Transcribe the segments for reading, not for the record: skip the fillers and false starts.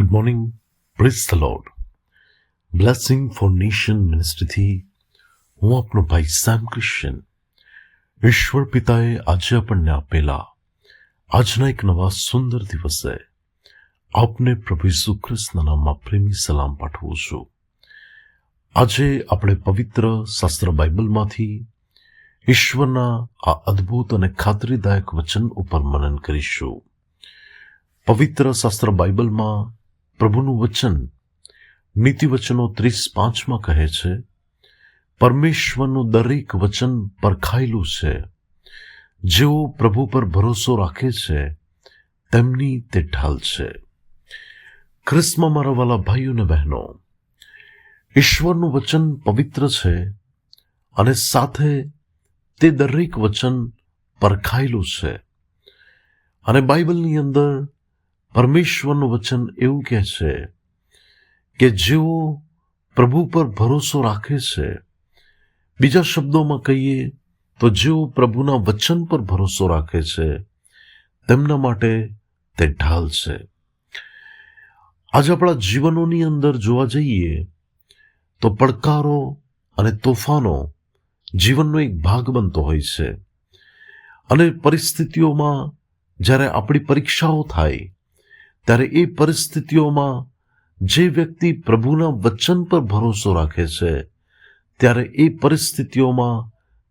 Good morning, praise the lord. Blessing for nation મિનિસ્ટ્રીથી હું આપનો ભાઈ સેમ ક્રિશ્ચન. ઈશ્વર પિતાએ આજે આપણને આપેલા આજના એક નવા સુંદર દિવસે આપને પ્રભુ ઈસુ ખ્રિસ્તના નામમાં પ્રેમી સલામ પાઠવું છું. આજે આપણે પવિત્ર શાસ્ત્ર બાઇબલમાંથી ઈશ્વરના આ અદ્ભુત અને ખાતરીદાયક વચન ઉપર મનન કરીશું. પવિત્ર શાસ્ત્ર બાઇબલમાં પ્રભુનું વચન નીતિવચનો 30:5 કહે છે, પરમેશ્વરનું દરેક વચન પરખાયેલું છે. જેઓ પ્રભુ પર ભરોસો રાખે છે તેમની તે ઢાલ છે. ખ્રિસ્તમાં મારા વાલા ભાઈઓ અને બહેનો, ઈશ્વરનું વચન પવિત્ર છે અને સાથે તે દરેક વચન પરખાયેલું છે. અને બાઇબલની અંદર પરમેશ્વરનું વચન એવું કહે છે કે જેઓ પ્રભુ પર ભરોસો રાખે છે, બીજા શબ્દોમાં કહીએ તો જેઓ પ્રભુના વચન પર ભરોસો રાખે છે તેમના માટે તે ઢાલ છે. આજે આપણા જીવનોની અંદર જોવા જઈએ તો પડકારો અને તોફાનો જીવનનો એક ભાગ બનતો હોય છે. અને પરિસ્થિતિઓમાં જ્યારે આપણી પરીક્ષાઓ થાય ત્યારે એ પરિસ્થિતિઓમાં જે વ્યક્તિ પ્રભુના વચન પર ભરોસો રાખે છે ત્યારે એ પરિસ્થિતિઓમાં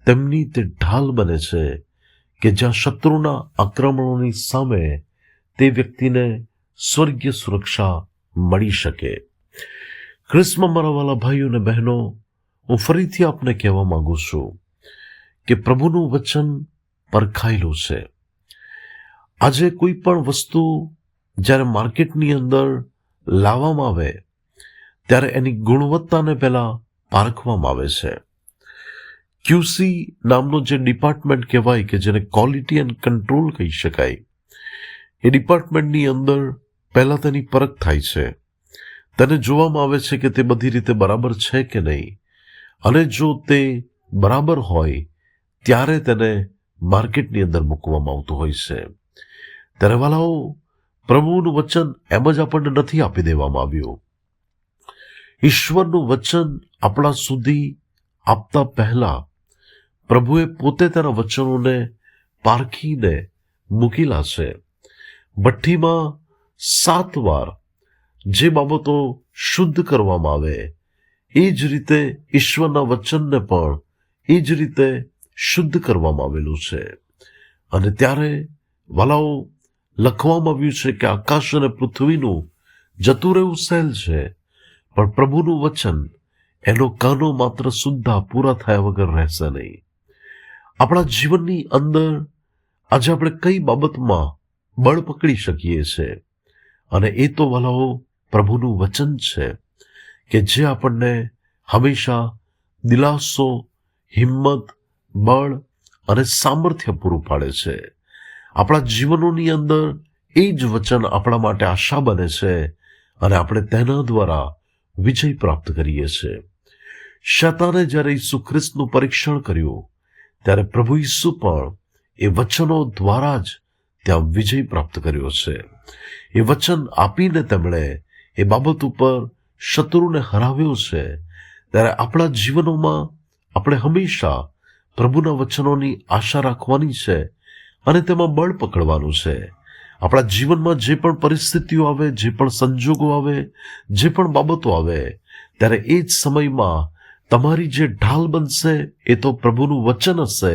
તેમની તે ઢાલ બને છે કે જ્યાં શત્રુના આક્રમણોની સામે તે વ્યક્તિને સ્વર્ગીય સુરક્ષા મળી શકે. ખ્રિસ્તમાં મારા વાલા ભાઈઓ અને બહેનો, હું ફરીથી આપને કહેવા માંગુ છું કે પ્રભુનું વચન પરખાયેલું છે. આજે કોઈ પણ વસ્તુ જ્યારે માર્કેટની અંદર લાવવામાં આવે ત્યારે એની ગુણવત્તાને પહેલા પારખવામાં આવે છે. ક્યુસી નામનો જે ડિપાર્ટમેન્ટ કહેવાય કે જેને ક્વોલિટી એન્ડ કંટ્રોલ કહી શકાય, એ ડિપાર્ટમેન્ટની અંદર પહેલા તેની પરખ થાય છે. તેને જોવામાં આવે છે કે તે બધી રીતે બરાબર છે કે નહીં, અને જો તે બરાબર હોય ત્યારે તેને માર્કેટની અંદર મૂકવામાં આવતું હોય છે. ત્યારે વાલાઓ, પ્રભુનું વચન એમ જ આપણને નથી આપી દેવામાં આવ્યું. ઈશ્વરનું વચન આપણા સુધી આપતા પહેલા પ્રભુએ પોતે તેના વચનોને પારખીને મૂકેલા છે. ભઠ્ઠીમાં 7 વાર જે બાબતો શુદ્ધ કરવામાં આવે એ જ રીતે ઈશ્વરના વચનને પણ એ જ રીતે શુદ્ધ કરવામાં આવેલું છે. અને ત્યારે વાલાઓ, લખવામાં આવ્યું છે કે આકાશ અને પૃથ્વીનું જતું રહેવું સહેલ છે, પણ પ્રભુનું વચન એનો કાનો માત્ર સુદ્ધા પૂરા થયા વગર રહેશે નહીં. આપણા જીવનની અંદર આજે આપણે કઈ બાબતમાં બળ પકડી શકીએ છીએ, અને એ તો વાલાઓ પ્રભુનું વચન છે કે જે આપણને હંમેશા દિલાસો, હિંમત, બળ અને સામર્થ્ય પૂરું પાડે છે. આપણા જીવનોની અંદર એ જ વચન આપણા માટે આશા બને છે અને આપણે તેના દ્વારા વિજય પ્રાપ્ત કરીએ છીએ. શૈતાને જ્યારે ઈસુ ખ્રિસ્તનું પરીક્ષણ કર્યું ત્યારે પ્રભુ ઈસુ પણ એ વચનો દ્વારા જ ત્યાં વિજય પ્રાપ્ત કર્યો છે. એ વચન આપીને તેમણે એ બાબત ઉપર શત્રુને હરાવ્યો છે. ત્યારે આપણા જીવનોમાં આપણે હંમેશા પ્રભુના વચનોની આશા રાખવાની છે અને તેમાં બળ પકડવાનું છે. આપણા જીવનમાં જે પણ પરિસ્થિતિઓ આવે, જે પણ સંજોગો આવે, જે પણ બાબતો આવે, ત્યારે એ જ સમયમાં તમારી જે ઢાલ બનશે એ તો પ્રભુનું વચન હશે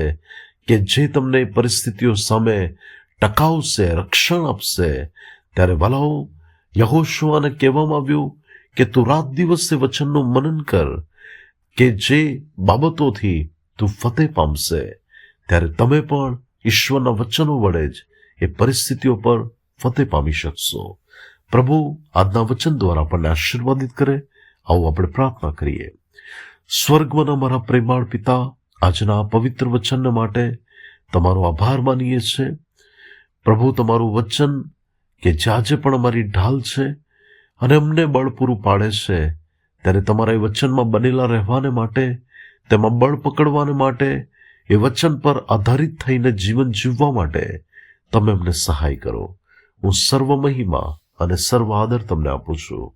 કે જે તમને પરિસ્થિતિઓ સામે ટકાવશે, રક્ષણ આપશે. ત્યારે વાલાઓ, યહોશુઆને કહેવામાં આવ્યું કે તું રાત દિવસે વચનનું મનન કર કે જે બાબતોથી તું ફતેહ પામશે. ત્યારે તમે પણ ઈશ્વરના વચનો વડે જ એ પરિસ્થિતિઓ પર ફતેહ પામી શકશો. પ્રભુ આજના વચન દ્વારા આપણને આશીર્વાદિત કરે. આવો આપણે પ્રાર્થના કરીએ. સ્વર્ગમાં મારા પ્રેમાળ પિતા, આજના પવિત્ર વચન માટે તમારો આભાર માનીએ છીએ. પ્રભુ, તમારું વચન કે જે આજે પણ અમારી ઢાલ છે અને અમને બળ પૂરું પાડે છે, ત્યારે તમારા એ વચનમાં બનેલા રહેવાને માટે, તેમાં બળ પકડવાને માટે, એ વચન પર આધારિત થઈને જીવન જીવવા માટે તમે અમને સહાય કરો. હું સર્વ મહિમા અને સર્વ આદર તમને આપું છું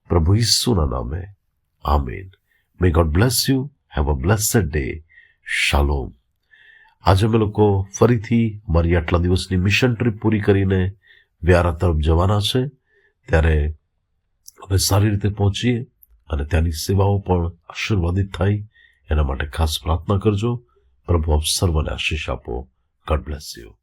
પ્રભુ ઈસુના નામે. આમીન. May God bless you. Have a blessed day. શાલોમ. આજે અમે લોકો ફરીથી અમારી આટલા દિવસની મિશન ટ્રીપ પૂરી કરીને વ્યારા તરફ જવાના છે. ત્યારે અમે સારી રીતે પહોંચીએ અને ત્યાંની સેવાઓ પણ આશીર્વાદિત થાય એના માટે ખાસ પ્રાર્થના કરજો. પ્રભુ આપ સર્વને આશીષ આપો. God bless you.